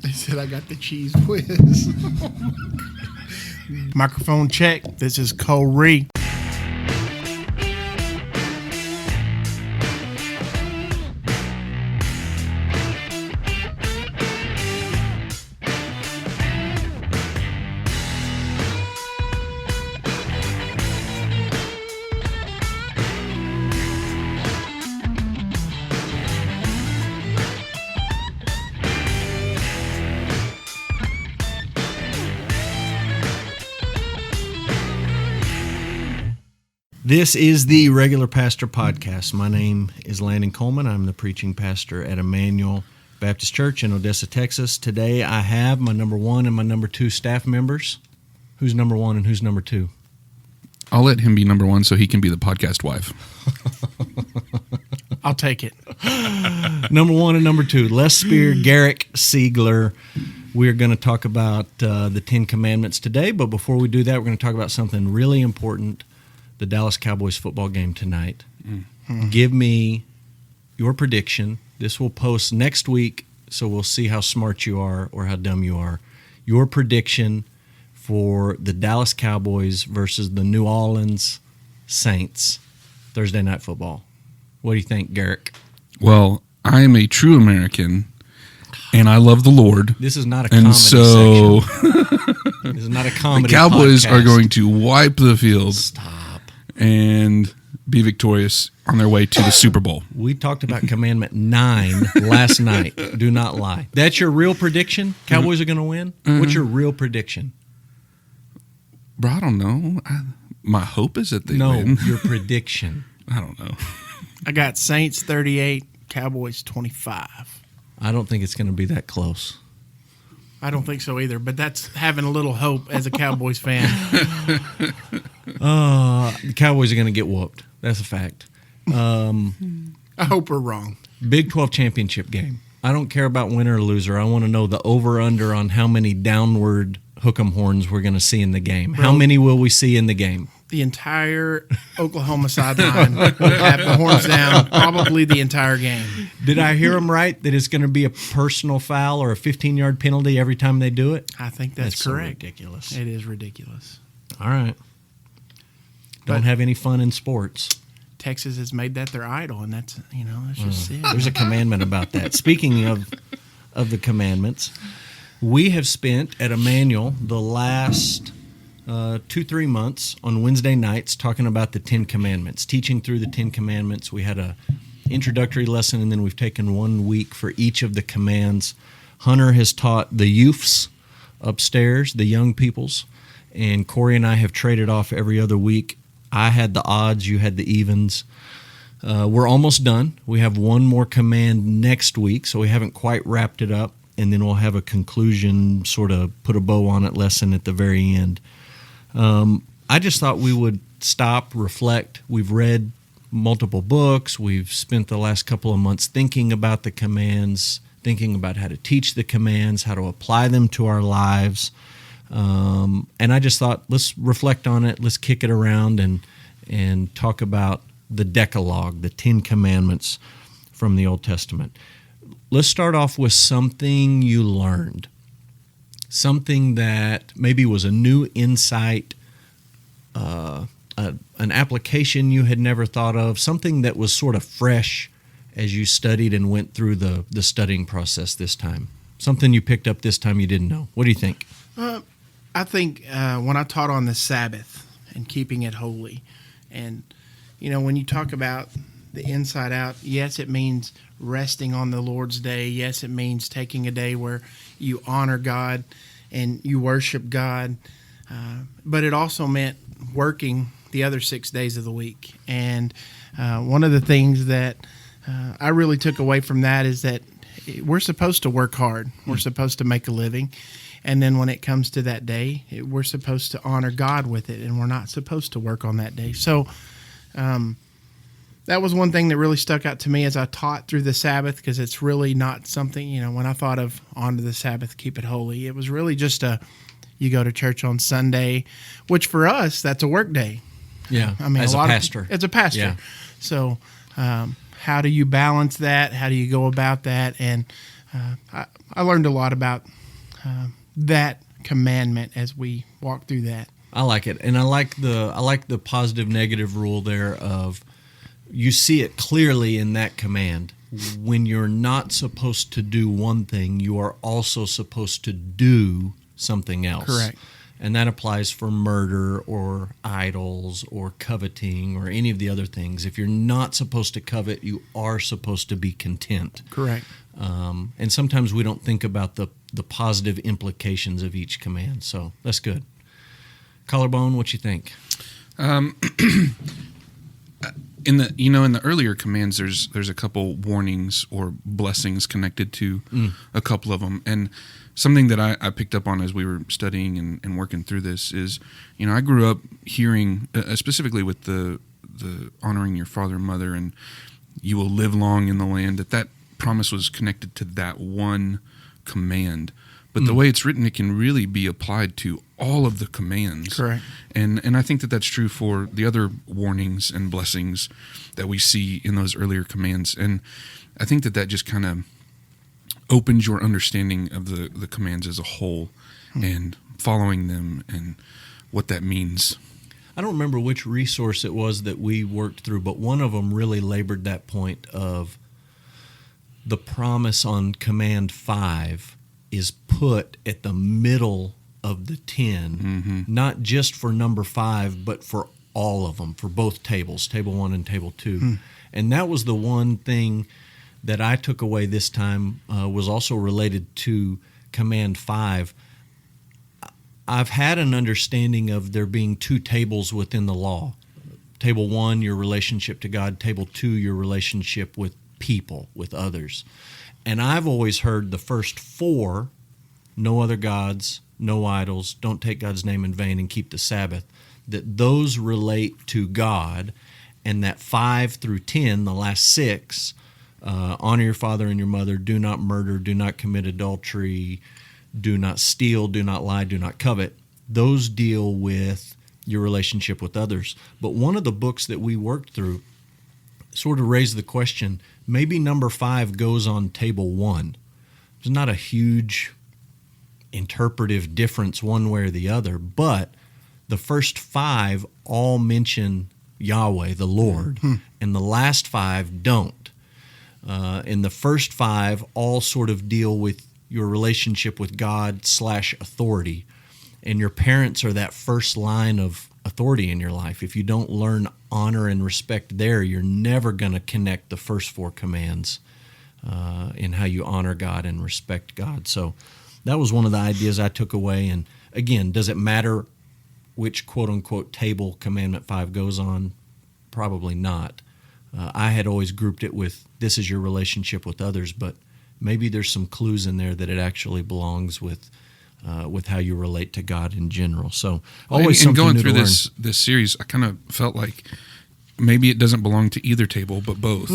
They said I got the cheese whiz. Microphone check. This is Corey. This is the Regular Pastor Podcast. My name is Landon Coleman. I'm the preaching pastor at Emmanuel Baptist Church in Odessa, Texas. Today I have my number one and my number two staff members. Who's number one and who's number two? I'll let him be number one so he can be the podcast wife. I'll take it. Number one and number two, Les Speer, Garrick, Seigler. We're going to talk about the Ten Commandments today, but before we do that, we're going to talk about something really important. The Dallas Cowboys football game tonight. Mm-hmm. Give me your prediction. This will post next week, so we'll see how smart you are or how dumb you are. Your prediction for the Dallas Cowboys versus the New Orleans Saints Thursday Night Football. What do you think, Garrick? Well, I am a true American, and I love the Lord. This is not a comedy section. This is not a comedy The Cowboys podcast. are going to wipe the field. Stop. And be victorious on their way to the Super Bowl. We talked about Commandment 9 last night. Do not lie. That's your real prediction? Cowboys are going to win? What's your real prediction? Bro, I don't know. My hope is that they No, win. your prediction. I don't know. I got Saints 38, Cowboys 25. I don't think it's going to be that close. I don't think so either, but that's having a little hope as a Cowboys fan. The Cowboys are going to get whooped. That's a fact. I hope we're wrong. Big 12 championship game. I don't care about winner or loser. I want to know the over-under on how many downward hook'em horns we're going to see in the game. How many will we see in the game? The entire Oklahoma sideline will have the horns down, probably the entire game. Did I hear them right that it's going to be a personal foul or a 15-yard penalty every time they do it? I think that's correct. So ridiculous. It is ridiculous. All right. Don't have any fun in sports. Texas has made that their idol, and that's just it. There's a commandment about that. Speaking of the commandments, we have spent at Emmanuel the last 2-3 months on Wednesday nights talking about the Ten Commandments, teaching through the Ten Commandments. We had a introductory lesson, and then we've taken 1 week for each of the commands. Hunter has taught the youths upstairs, the young peoples, and Corey and I have traded off every other week. I had the odds, you had the evens. We're almost done. We have one more command next week, so we haven't quite wrapped it up, and then we'll have a conclusion, sort of put a bow on it lesson at the very end. I just thought we would stop, reflect. We've read multiple books. We've spent the last couple of months thinking about the commands, thinking about how to teach the commands, how to apply them to our lives. And I just thought, let's reflect on it. Let's kick it around and talk about the Decalogue, the Ten Commandments from the Old Testament. Let's start off with something you learned. Something that maybe was a new insight, an application you had never thought of, something that was sort of fresh as you studied and went through the studying process this time. Something you picked up this time you didn't know. What do you think? I think when I taught on the Sabbath and keeping it holy, and when you talk about the inside out, yes, it means resting on the Lord's day. Yes, it means taking a day where you honor God and you worship God. But it also meant working the other 6 days of the week. And one of the things that I really took away from that is that we're supposed to work hard. We're supposed to make a living. And then when it comes to that day, we're supposed to honor God with it, and we're not supposed to work on that day. So that was one thing that really stuck out to me as I taught through the Sabbath, because it's really not something, when I thought of honor the Sabbath, keep it holy, it was really just you go to church on Sunday, which for us, that's a work day. Yeah, I mean, as a pastor. As a pastor. Yeah. So how do you balance that? How do you go about that? And I learned a lot about that commandment as we walk through that. I like it, and I like the positive negative rule there of you see it clearly in that command. When you're not supposed to do one thing, you are also supposed to do something else. Correct. And that applies for murder or idols or coveting or any of the other things. If you're not supposed to covet, you are supposed to be content. Correct. And sometimes we don't think about the positive implications of each command. So that's good. Collarbone, what you think? In the earlier commands, there's a couple warnings or blessings connected to a couple of them, and something that I picked up on as we were studying and working through this is, I grew up hearing specifically with the honoring your father and mother, and you will live long in the land. That promise was connected to that one command. But the way it's written, it can really be applied to all of the commands. Correct. And I think that that's true for the other warnings and blessings that we see in those earlier commands. And I think that just kind of opens your understanding of the commands as a whole and following them and what that means. I don't remember which resource it was that we worked through, but one of them really labored that point of the promise on command 5 is put at the middle of the 10, not just for number 5, but for all of them, for both tables, table 1 and table 2. And that was the one thing that I took away this time, was also related to command 5. I've had an understanding of there being 2 tables within the law. Table 1, your relationship to God. Table 2, your relationship with people, with others. And I've always heard the first 4, no other gods, no idols, don't take God's name in vain, and keep the Sabbath, that those relate to God, and that 5 through 10, the last 6, honor your father and your mother, do not murder, do not commit adultery, do not steal, do not lie, do not covet, those deal with your relationship with others. But one of the books that we worked through sort of raised the question, maybe number 5 goes on table 1. There's not a huge interpretive difference one way or the other, but the first 5 all mention Yahweh, the Lord, and the last 5 don't. And the first 5 all sort of deal with your relationship with God / authority, and your parents are that first line of authority in your life. If you don't learn honor and respect there, you're never going to connect the first 4 commands in how you honor God and respect God. So that was one of the ideas I took away. And again, does it matter which quote-unquote table commandment 5 goes on? Probably not. I had always grouped it with this is your relationship with others, but maybe there's some clues in there that it actually belongs with how you relate to God in general. So always something going new through to learn. this series, I kind of felt like maybe it doesn't belong to either table, but both.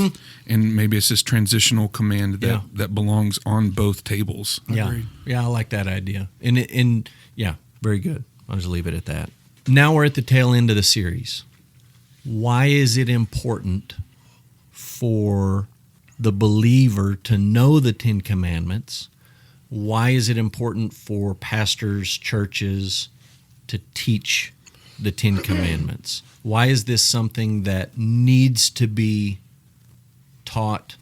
And maybe it's this transitional command that belongs on both tables. Yeah, I like that idea. And yeah, very good. I'll just leave it at that. Now we're at the tail end of the series. Why is it important for the believer to know the 10 Commandments? Why is it important for pastors, churches to teach the 10 Commandments? Why is this something that needs to be taught,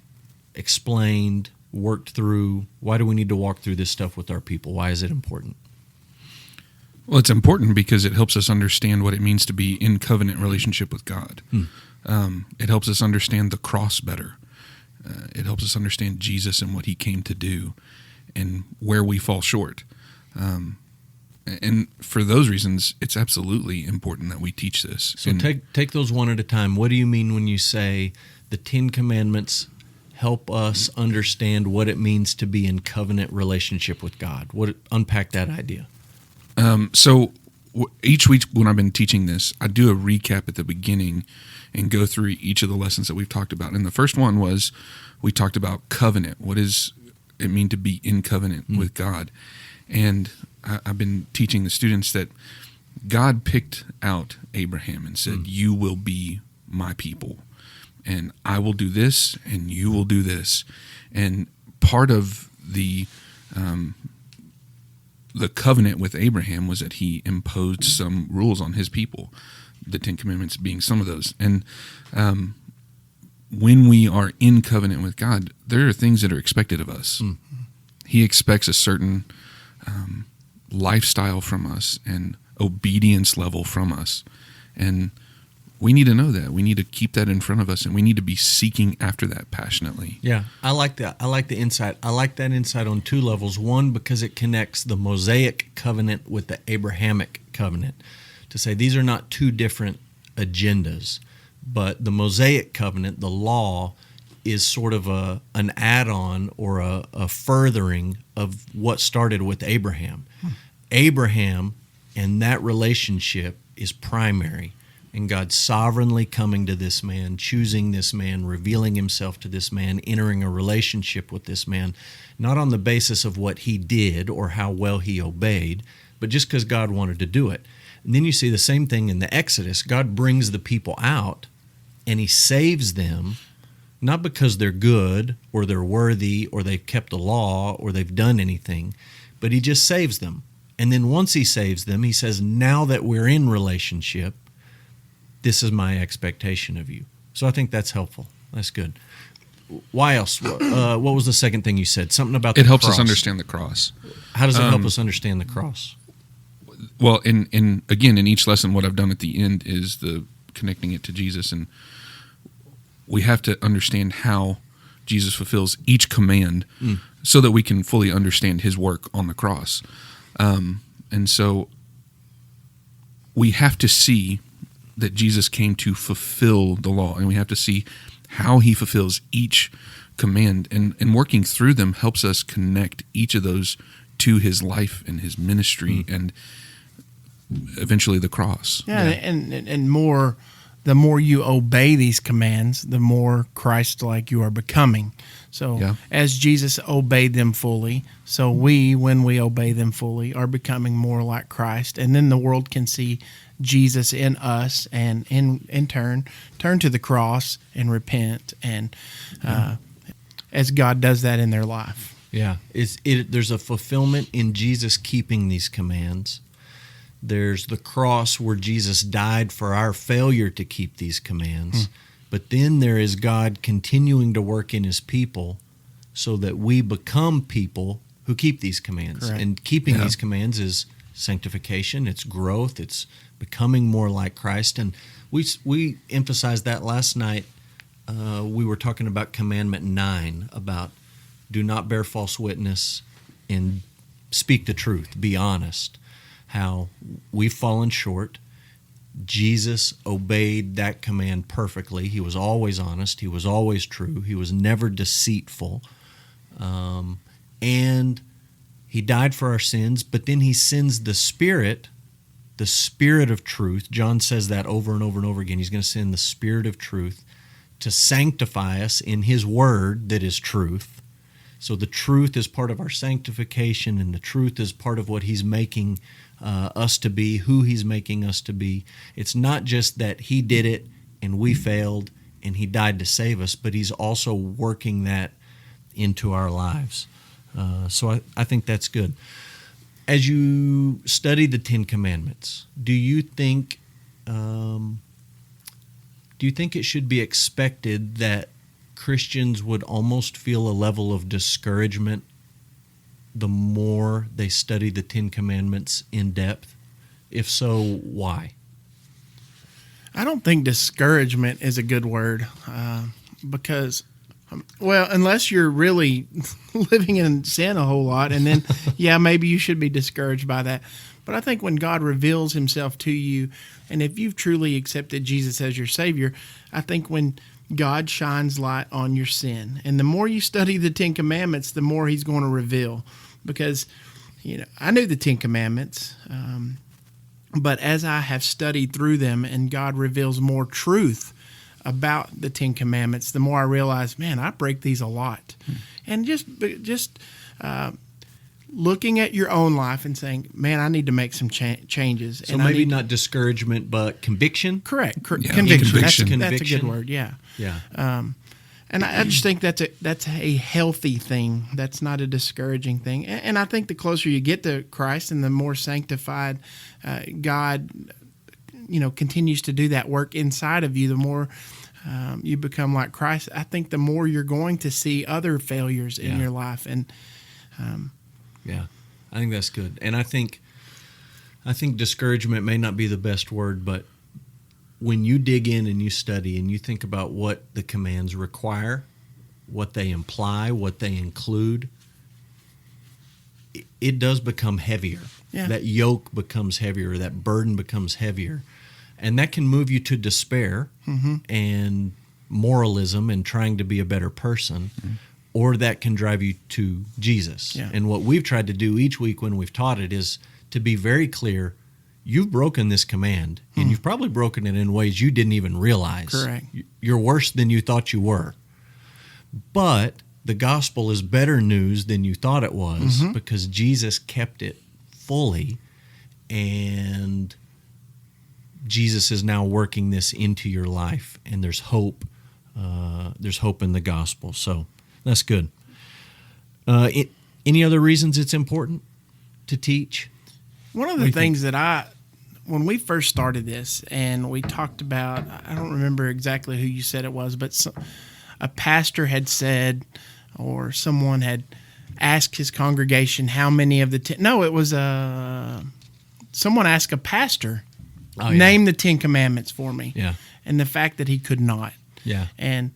explained, worked through? Why do we need to walk through this stuff with our people? Why is it important? Well, it's important because it helps us understand what it means to be in covenant relationship with God. It helps us understand the cross better. It helps us understand Jesus and what he came to do and where we fall short. And for those reasons, it's absolutely important that we teach this. So take those one at a time. What do you mean when you say the 10 Commandments help us understand what it means to be in covenant relationship with God? Unpack that idea. So each week when I've been teaching this, I do a recap at the beginning and go through each of the lessons that we've talked about. And the first one was we talked about covenant. What does it mean to be in covenant with God? And I've been teaching the students that God picked out Abraham and said, you will be my people, and I will do this, and you will do this. And part of the covenant with Abraham was that he imposed some rules on his people, the Ten Commandments being some of those. And when we are in covenant with God, there are things that are expected of us. Mm-hmm. He expects a certain lifestyle from us and obedience level from us. And we need to know that. We need to keep that in front of us, and we need to be seeking after that passionately. Yeah, I like that. I like the insight. I like that insight on two levels. One, because it connects the Mosaic covenant with the Abrahamic covenant. To say these are not two different agendas, but the Mosaic covenant, the law, is sort of an add-on or a furthering of what started with Abraham. Abraham and that relationship is primary. And God sovereignly coming to this man, choosing this man, revealing himself to this man, entering a relationship with this man, not on the basis of what he did or how well he obeyed, but just because God wanted to do it. And then you see the same thing in the Exodus. God brings the people out, and he saves them, not because they're good or they're worthy or they've kept the law or they've done anything, but he just saves them. And then once he saves them, he says, now that we're in relationship, this is my expectation of you. So I think that's helpful. That's good. Why else? What was the second thing you said? Something about the cross. It helps us understand the cross. How does it help us understand the cross? Well, in each lesson, what I've done at the end is the connecting it to Jesus, and we have to understand how Jesus fulfills each command so that we can fully understand his work on the cross. And so we have to see that Jesus came to fulfill the law, and we have to see how he fulfills each command, and working through them helps us connect each of those to his life and his ministry and eventually the cross. Yeah. And more, the more you obey these commands, the more Christ-like you are becoming. So as Jesus obeyed them fully, so we, when we obey them fully, are becoming more like Christ. And then the world can see Jesus in us, and in turn to the cross and repent, and as God does that in their life. Yeah, there's a fulfillment in Jesus keeping these commands. There's the cross where Jesus died for our failure to keep these commands. But then there is God continuing to work in his people so that we become people who keep these commands. Correct. And keeping these commands is sanctification, it's growth, it's becoming more like Christ. And we emphasized that last night. We were talking about Commandment 9, about do not bear false witness and speak the truth, be honest. How we've fallen short. Jesus obeyed that command perfectly. He was always honest. He was always true. He was never deceitful. And he died for our sins, but then he sends the Spirit of truth. John says that over and over and over again. He's going to send the Spirit of truth to sanctify us in his word that is truth. So the truth is part of our sanctification, and the truth is part of what he's making us to be, who he's making us to be. It's not just that he did it and we failed and he died to save us, but he's also working that into our lives. So I think that's good. As you study the Ten Commandments, do you think it should be expected that Christians would almost feel a level of discouragement the more they study the Ten Commandments in depth? If so, why? I don't think discouragement is a good word, because, well, unless you're really living in sin a whole lot, and then, maybe you should be discouraged by that. But I think when God reveals himself to you, and if you've truly accepted Jesus as your Savior, I think when God shines light on your sin, and the more you study the Ten Commandments, the more he's going to reveal. Because, I knew the Ten Commandments, but as I have studied through them and God reveals more truth about the Ten Commandments, the more I realize, man, I break these a lot. And just looking at your own life and saying, man, I need to make some changes. So and maybe not discouragement, but conviction? Correct. Yeah, Conviction. conviction. That's a good word, yeah. Yeah. And I just think that's a healthy thing. That's not a discouraging thing. And I think the closer you get to Christ and the more sanctified God, continues to do that work inside of you, the more you become like Christ. I think the more you're going to see other failures in your life. And yeah, I think that's good. And I think discouragement may not be the best word, but when you dig in and you study and you think about what the commands require, what they imply, what they include, it does become heavier. Yeah. That yoke becomes heavier, that burden becomes heavier. And that can move you to despair and moralism and trying to be a better person, or that can drive you to Jesus. Yeah. And what we've tried to do each week when we've taught it is to be very clear. You've broken this command, and you've probably broken it in ways you didn't even realize. Correct. You're worse than you thought you were. But the gospel is better news than you thought it was because Jesus kept it fully, and Jesus is now working this into your life, and there's hope. There's hope in the gospel. So that's good. Any other reasons it's important to teach? One of the things that when we first started this and we talked about, I don't remember exactly who you said it was, but a pastor had said, or someone had asked his congregation how many of the it was someone asked a pastor, name the 10 commandments for me. Yeah. And the fact that he could not. Yeah. And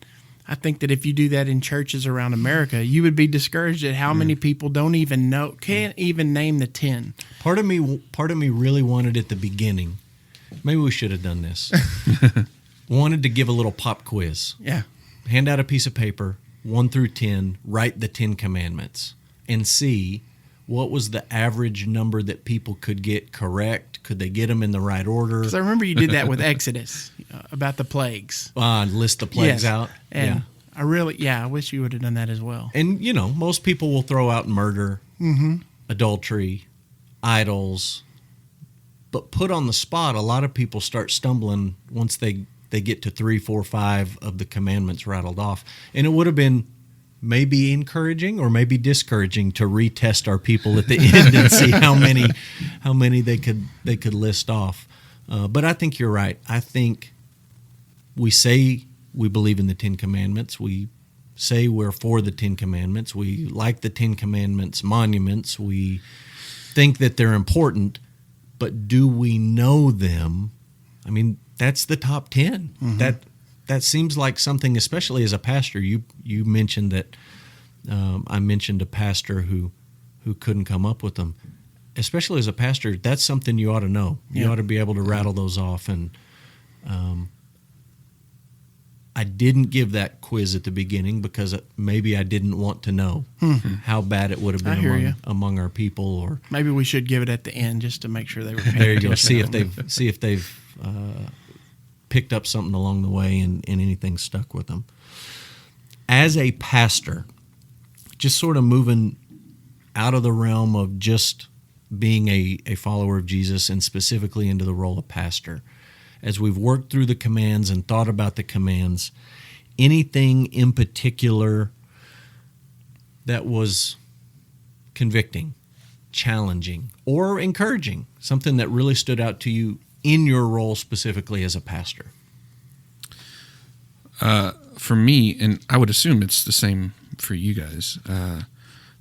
I think that if you do that in churches around America, you would be discouraged at how many people can't even name the 10. Part of me really wanted at the beginning, maybe we should have done this, wanted to give a little pop quiz. Yeah. Hand out a piece of paper, 1 through 10, write the 10 commandments, and see what was the average number that people could get correct. Could they get them in the right order? Because I remember you did that with Exodus about the plagues. List the plagues out. And I wish you would have done that as well. And, most people will throw out murder, adultery, idols. But put on the spot, a lot of people start stumbling once they get to 3, 4, 5 of the commandments rattled off. And it would have been maybe encouraging or maybe discouraging to retest our people at the end and see how many they could list off. But I think you're right. I think we say we believe in the 10 Commandments. We say we're for the 10 Commandments. We like the 10 Commandments monuments. We think that they're important, but do we know them? I mean, that's the top 10. That seems like something, especially as a pastor. You mentioned that I mentioned a pastor who couldn't come up with them. Especially as a pastor, that's something you ought to know. You ought to be able to rattle those off. And I didn't give that quiz at the beginning because maybe I didn't want to know how bad it would have been among our people. Or maybe we should give it at the end just to make sure they were paying there you go. attention. See if they've picked up something along the way and anything stuck with them. As a pastor, just sort of moving out of the realm of just being a follower of Jesus and specifically into the role of pastor, as we've worked through the commands and thought about the commands, anything in particular that was convicting, challenging, or encouraging, something that really stood out to you in your role specifically as a pastor? For me, and I would assume it's the same for you guys,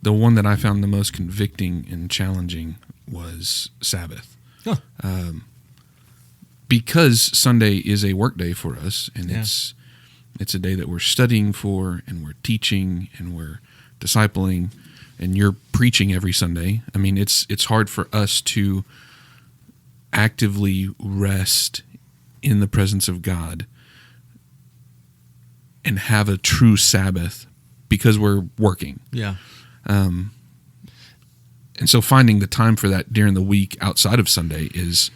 the one that I found the most convicting and challenging was Sabbath. Huh. Because Sunday is a work day for us, and it's a day that we're studying for, and we're teaching, and we're discipling, and you're preaching every Sunday. I mean, it's hard for us to actively rest in the presence of God and have a true Sabbath because we're working. Yeah. And so finding the time for that during the week outside of Sunday is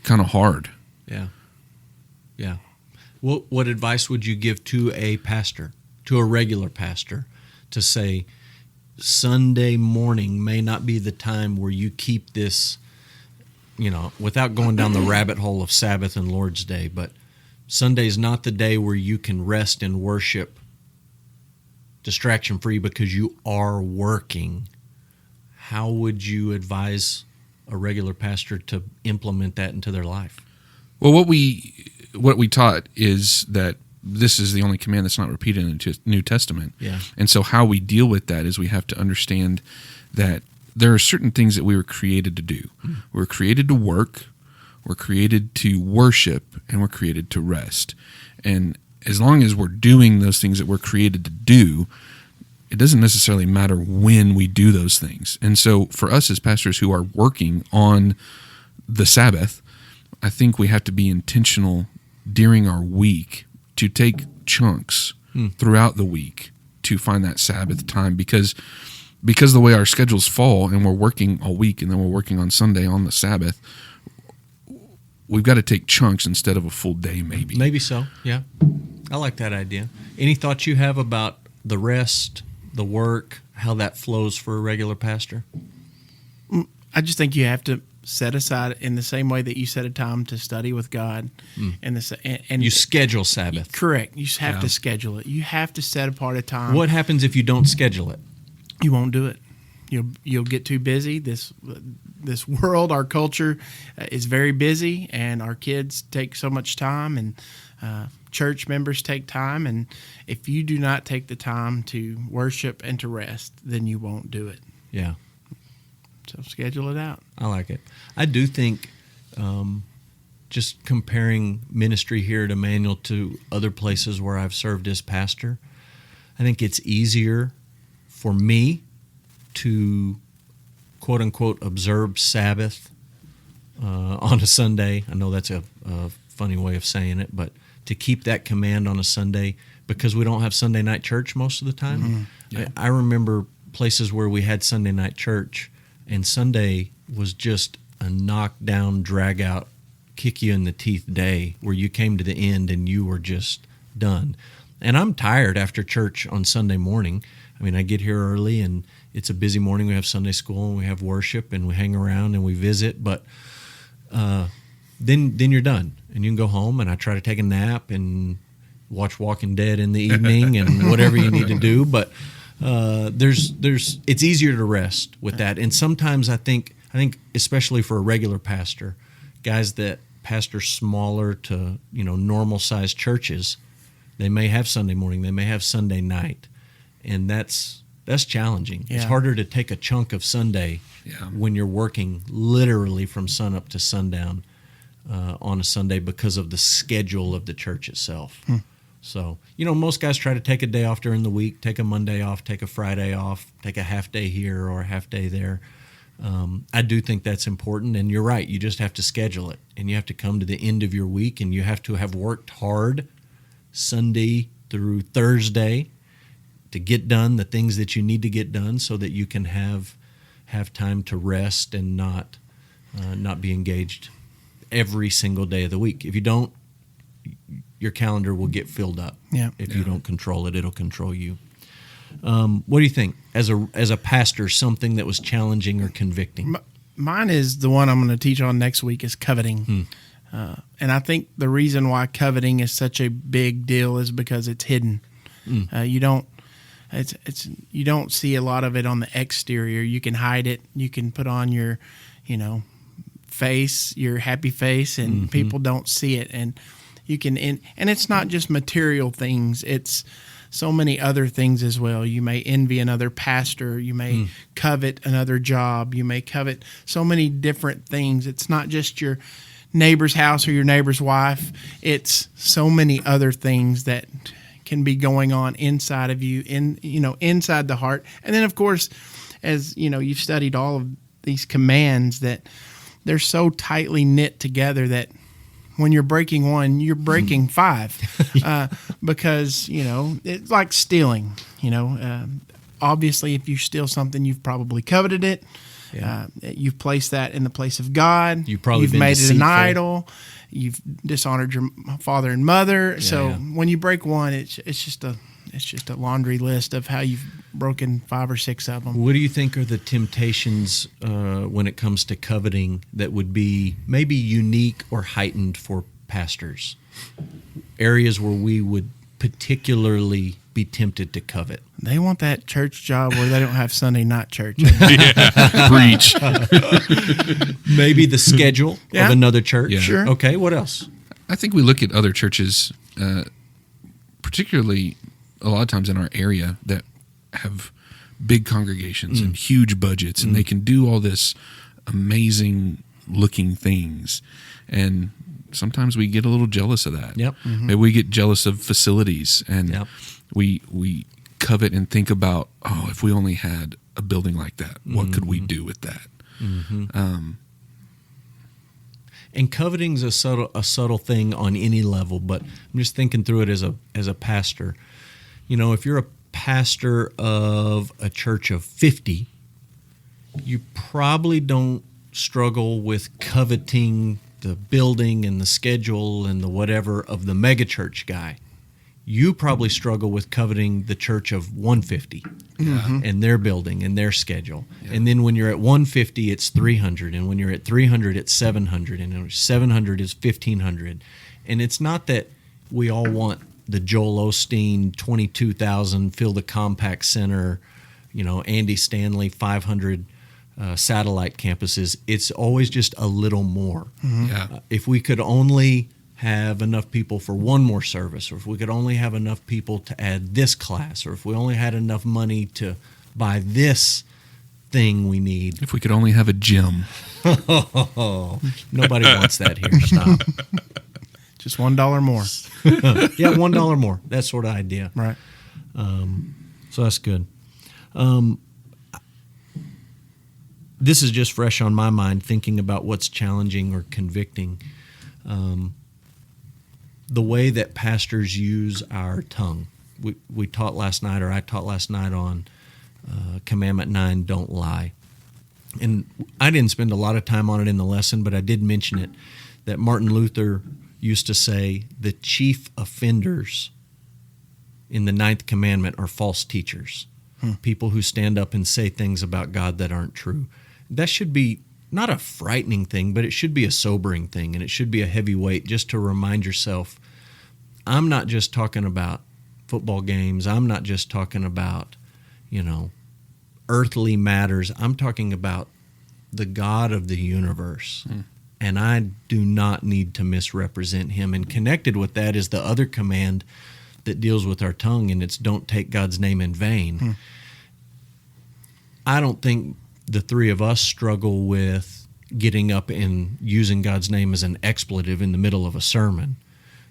kind of hard. Yeah. Yeah. What advice would you give to a pastor, to a regular pastor, to say Sunday morning may not be the time where you keep this, without going down the rabbit hole of Sabbath and Lord's Day, but Sunday's not the day where you can rest and worship distraction free because you are working. How would you advise a regular pastor to implement that into their life? Well, what we taught is that this is the only command that's not repeated in the New Testament. Yeah. And so how we deal with that is we have to understand that there are certain things that we were created to do. We're created to work, we're created to worship, and we're created to rest. And as long as we're doing those things that we're created to do, it doesn't necessarily matter when we do those things. And so for us as pastors who are working on the Sabbath, I think we have to be intentional during our week to take chunks throughout the week to find that Sabbath time, because of the way our schedules fall and we're working all week and then we're working on Sunday on the Sabbath, we've got to take chunks instead of a full day maybe. Maybe so, yeah. I like that idea. Any thoughts you have about the rest, the work, how that flows for a regular pastor? I just think you have to set aside in the same way that you set a time to study with God, and You schedule Sabbath. correct. You just have to schedule it. You have to set apart a time. What happens if you don't schedule it? You won't do it. You'll get too busy. This world, our culture, is very busy, and our kids take so much time, and church members take time. And if you do not take the time to worship and to rest, then you won't do it. Yeah. So schedule it out. I like it. I do think just comparing ministry here at Emmanuel to other places where I've served as pastor, I think it's easier for me to, quote unquote, observe Sabbath on a Sunday. I know that's a funny way of saying it, but to keep that command on a Sunday because we don't have Sunday night church most of the time. Mm-hmm. Yeah. I remember places where we had Sunday night church, and Sunday was just a knockdown, drag out, kick you in the teeth day where you came to the end and you were just done. And I'm tired after church on Sunday morning. I mean, I get here early and it's a busy morning. We have Sunday school and we have worship and we hang around and we visit, but then you're done and you can go home, and I try to take a nap and watch Walking Dead in the evening and whatever you need to do. But it's easier to rest with that. And sometimes I think especially for a regular pastor, guys that pastor smaller to normal sized churches, they may have Sunday morning, they may have Sunday night, and that's challenging. Yeah. It's harder to take a chunk of Sunday when you're working literally from sunup to sundown on a Sunday because of the schedule of the church itself. So, most guys try to take a day off during the week, take a Monday off, take a Friday off, take a half day here or a half day there. I do think that's important, and you're right. You just have to schedule it, and you have to come to the end of your week, and you have to have worked hard Sunday through Thursday to get done the things that you need to get done so that you can have time to rest and not be engaged every single day of the week. If you don't, your calendar will get filled up. Yeah. If you don't control it, it'll control you. What do you think as a pastor? Something that was challenging or convicting? Mine is the one I'm going to teach on next week is coveting. And I think the reason why coveting is such a big deal is because it's hidden. You don't see a lot of it on the exterior. You can hide it. You can put on your, face, your happy face, and people don't see it. And you can, and it's not just material things. It's so many other things as well. You may envy another pastor. You may covet another job. You may covet so many different things. It's not just your neighbor's house or your neighbor's wife. It's so many other things that can be going on inside of you, inside the heart. And then, of course, as you've studied all of these commands, that they're so tightly knit together that when you're breaking one, you're breaking five, because it's like stealing. Obviously, if you steal something, you've probably coveted it. Yeah. You've placed that in the place of God. You've been made deceitful. it an idol. You've dishonored your father and mother. Yeah. When you break one, it's just a laundry list of how you've broken 5 or 6 of them. What do you think are the temptations when it comes to coveting that would be maybe unique or heightened for pastors? Areas where we would particularly be tempted to covet? They want that church job where they don't have Sunday night church. Preach. Maybe the schedule Yeah. of another church. Yeah. Sure. Okay, what else? I think we look at other churches, particularly a lot of times in our area, that have big congregations and huge budgets, and they can do all this amazing looking things. And sometimes we get a little jealous of that. Yep. Maybe we get jealous of facilities, and Yep. we covet and think about, oh, if we only had a building like that, what could we do with that? And coveting's a subtle thing on any level, but I'm just thinking through it as a pastor. You know, if you're a pastor of a church of 50, you probably don't struggle with coveting the building and the schedule and the whatever of the megachurch guy. You probably struggle with coveting the church of 150 and their building and their schedule. Yeah. And then when you're at 150, it's 300. And when you're at 300, it's 700. And 700 is 1,500. And it's not that we all want the Joel Osteen 22,000 fill the Compact Center, you know, Andy Stanley 500 satellite campuses. It's always just a little more. If we could only have enough people for one more service, or if we could only have enough people to add this class, or if we only had enough money to buy this thing we need. If we could only have a gym. Nobody wants that here. Stop. Just $1 more. Yeah, $1 more. That sort of idea. Right. So that's good. This is just fresh on my mind, thinking about what's challenging or convicting. The way that pastors use our tongue. We taught last night, or I taught last night on Commandment 9, don't lie. And I didn't spend a lot of time on it in the lesson, but I did mention it, that Martin Luther used to say the chief offenders in the 9th commandment are false teachers, people who stand up and say things about God that aren't true. That should be not a frightening thing, but it should be a sobering thing, and it should be a heavy weight just to remind yourself, I'm not just talking about football games. I'm not just talking about, earthly matters. I'm talking about the God of the universe. And I do not need to misrepresent him. And connected with that is the other command that deals with our tongue, and it's don't take God's name in vain. I don't think the three of us struggle with getting up and using God's name as an expletive in the middle of a sermon.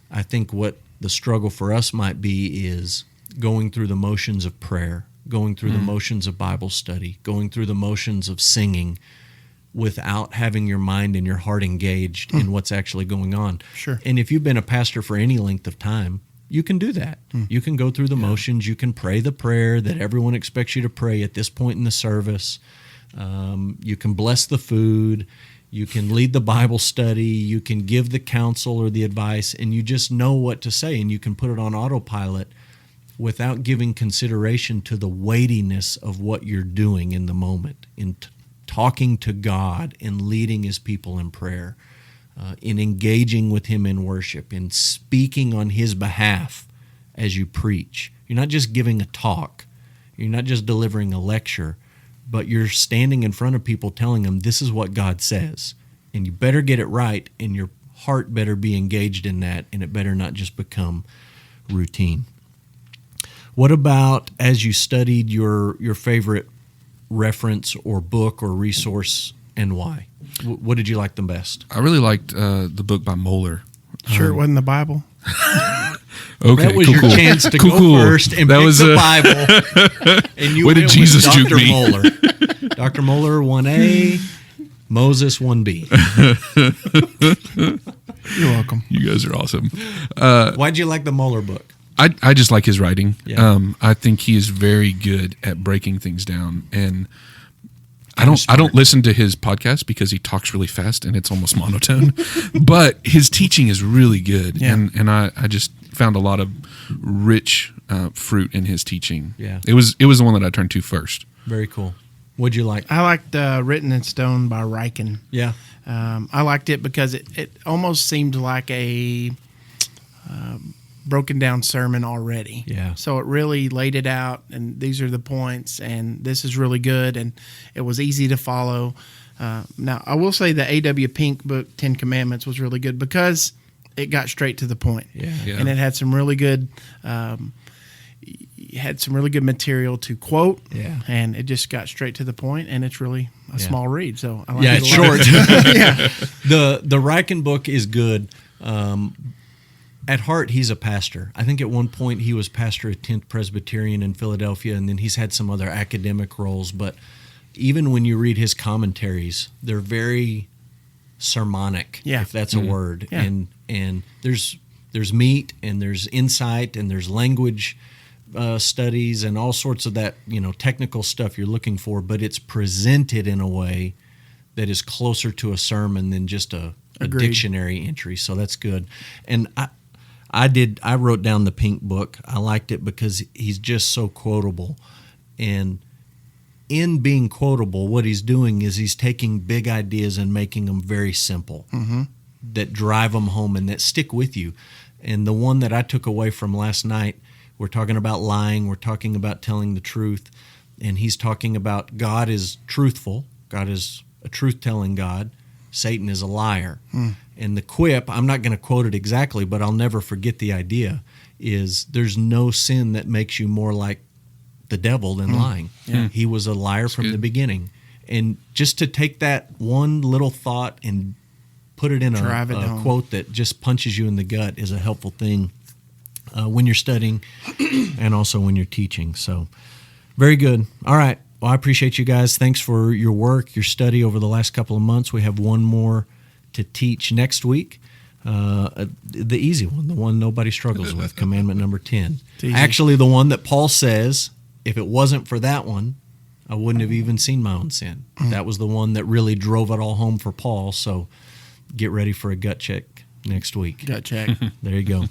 I think what the struggle for us might be is going through the motions of prayer, going through the motions of Bible study, going through the motions of singing, without having your mind and your heart engaged in what's actually going on. Sure. And if you've been a pastor for any length of time, you can do that. You can go through the motions. You can pray the prayer that everyone expects you to pray at this point in the service. You can bless the food. You can lead the Bible study. You can give the counsel or the advice, and you just know what to say, and you can put it on autopilot without giving consideration to the weightiness of what you're doing in the moment, in talking to God and leading his people in prayer, in engaging with him in worship, in speaking on his behalf as you preach. You're not just giving a talk. You're not just delivering a lecture, but you're standing in front of people telling them this is what God says. And you better get it right, and your heart better be engaged in that, and it better not just become routine. What about, as you studied, your favorite reference or book or resource, and why? What did you like the best? I really liked the book by Moeller. Sure, it wasn't the Bible. Okay, that was cool, your cool. chance to Cool, go cool. first and That pick was, the Bible. And you What did went Jesus with juke Dr. me? Moeller. Dr. Moeller 1A, Moses 1B. You're welcome. You guys are awesome. Why'd you like the Moeller book? I just like his writing. Yeah. I think he is very good at breaking things down, and I Smart. don't listen to his podcast because he talks really fast and it's almost monotone. But his teaching is really good, Yeah. and I just found a lot of rich fruit in his teaching. Yeah. It was the one that I turned to first. Very cool. What'd you like? I liked Written in Stone by Riken. Yeah. I liked it because it almost seemed like a broken down sermon already. Yeah. So it really laid it out, and these are the points, and this is really good, and it was easy to follow. Now, I will say the A.W. Pink book, 10 Commandments, was really good because it got straight to the point. Yeah. And it had some really good material to quote. Yeah. And it just got straight to the point, and it's really a small read. So I like Yeah, it it's a lot. short. Yeah. The Riken book is good. At heart, he's a pastor. I think at one point he was pastor at 10th Presbyterian in Philadelphia, and then he's had some other academic roles. But even when you read his commentaries, they're very sermonic, if that's a word. Yeah. And there's meat, and there's insight, and there's language studies, and all sorts of that technical stuff you're looking for. But it's presented in a way that is closer to a sermon than just a dictionary entry. So that's good. And I wrote down the Pink book. I liked it because he's just so quotable. And in being quotable, what he's doing is he's taking big ideas and making them very simple, that drive them home and that stick with you. And the one that I took away from last night, we're talking about lying, we're talking about telling the truth, and he's talking about God is truthful, God is a truth-telling God, Satan is a liar. And the quip, I'm not going to quote it exactly, but I'll never forget the idea, is there's no sin that makes you more like the devil than lying. Yeah. He was a liar from the beginning. And just to take that one little thought and put it in a quote that just punches you in the gut is a helpful thing when you're studying and also when you're teaching. So very good. All right. Well, I appreciate you guys. Thanks for your work, your study over the last couple of months. We have one more to teach next week. The easy one, the one nobody struggles with, commandment number 10. Actually, the one that Paul says, if it wasn't for that one, I wouldn't have even seen my own sin. That was the one that really drove it all home for Paul. So get ready for a gut check next week. Gut check. There you go.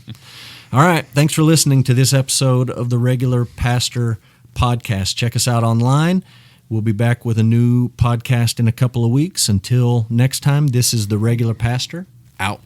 All right. Thanks for listening to this episode of the Regular Pastor Podcast. Check us out online. We'll be back with a new podcast in a couple of weeks. Until next time, this is the Regular Pastor, out.